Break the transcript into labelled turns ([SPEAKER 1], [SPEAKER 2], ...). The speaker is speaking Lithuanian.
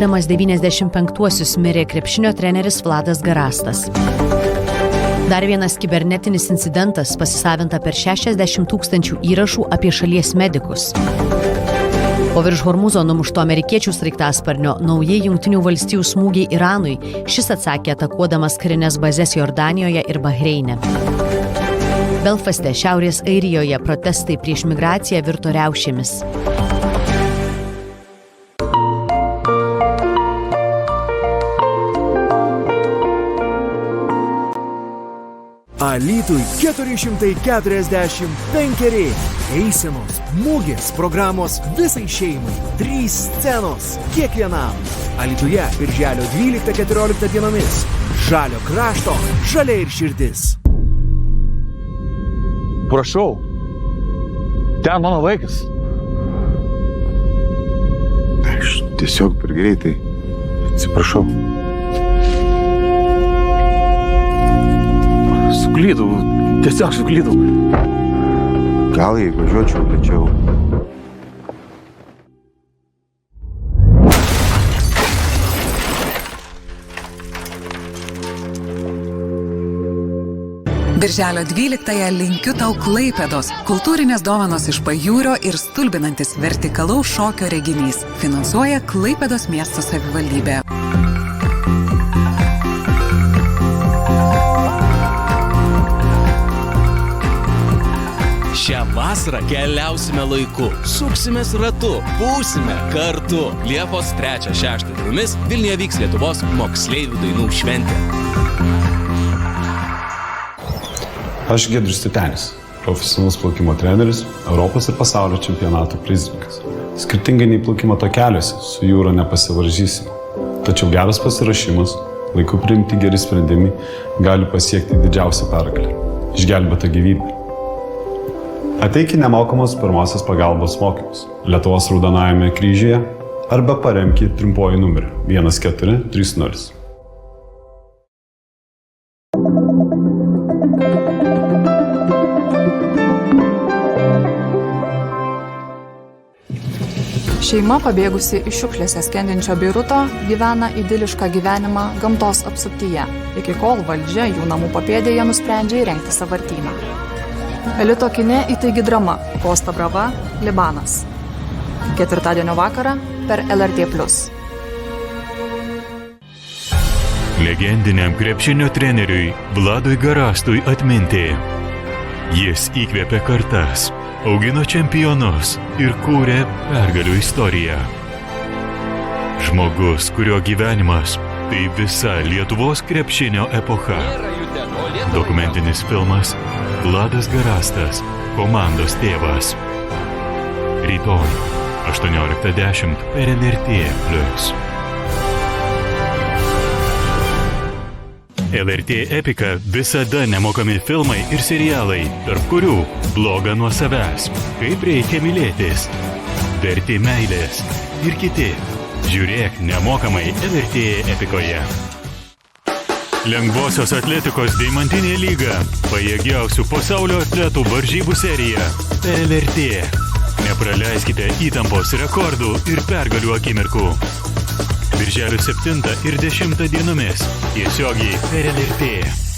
[SPEAKER 1] eidamas 95-uosius mirė krepšinio treneris Vladas Garastas. Dar vienas kibernetinis incidentas pasisavinta per 60 000 įrašų apie šalies medikus. Po virš Hormuzo numušto amerikiečių sraigtasparnio naujai Jungtinių valstijų smūgiai Iranui, šis atsakė atakuodamas karines bazes Jordanijoje ir Bahreine. Belfaste, Šiaurės Airijoje, protestai prieš migraciją virto riaušėmis.
[SPEAKER 2] Alytui 445. Eisenos, mugės, programos visai šeimai. 3 scenos kiekvienam. Alytuje birželio 12-14 dienomis. Žalio krašto, žalia ir širdis.
[SPEAKER 3] Prašau. Ten mano vaikas.
[SPEAKER 4] Aš tiesiog per greitai. Atsiprašau.
[SPEAKER 3] Suklydau. Tiesiog suklydau.
[SPEAKER 4] Gal jei važiuočiau lėčiau.
[SPEAKER 5] Birželio 12-ąją linkiu tau Klaipėdos. Kultūrinės dovanos iš pajūrio ir stulbinantis vertikalaus šokio reginys. Finansuoja Klaipėdos miesto savivaldybė.
[SPEAKER 6] Šią vasarą keliausime laiku, suksimės ratu, būsime kartu. Liepos 3-6 dienomis Vilniuje vyks Lietuvos moksleivių dainų šventė.
[SPEAKER 7] Aš Giedrius Titenis, profesionalus plaukimo treneris, Europos ir pasaulio čempionatų prizininkas. Skirtingai nei plaukimo takeliuose, su jūra nepasivaržysi. Tačiau geras pasiruošimas, laiku priimti geri sprendimai gali pasiekti didžiausią pergalę – išgelbėtą gyvybę. Ateik į nemokamus pirmosios pagalbos mokymus Lietuvos Raudonajame kryžiuje arba paremki trumpuoju numeriu 1430.
[SPEAKER 8] Šeima pabėgusi iš šiukšlėse skendinčio Beiruto gyvena idilišką gyvenimą gamtos apsuptyje, iki kol valdžia jų namų papėdėje nusprendžia įrengti sąvartyną. Elito kine įtaigi drama Kosta Brava, Libanas. Ketvirtadienio vakarą per LRT+.
[SPEAKER 9] Legendiniam krepšinio treneriui Vladui Garastui atminti. Jis įkvėpė kartas, augino čempionus ir kūrė pergalių istoriją. Žmogus, kurio gyvenimas – tai visa Lietuvos krepšinio epocha. Dokumentinis filmas Vladas Garastas – komandos tėvas. Rytoj 18:10 per LRT+. LRT Epika visada nemokami filmai ir serialai, tarp kurių Bloga nuo savęs, Kaip reikia mylėtis, Verti meilės ir kiti. Žiūrėk nemokamai LRT Epikoje. Lengvosios atletikos deimantinė lyga, pajėgiausių pasaulio atletų varžybų serija per LRT. Nepraleiskite įtampos rekordų ir pergalių akimirkų. Birželio 7 ir 10 dienomis tiesiogiai per LRT.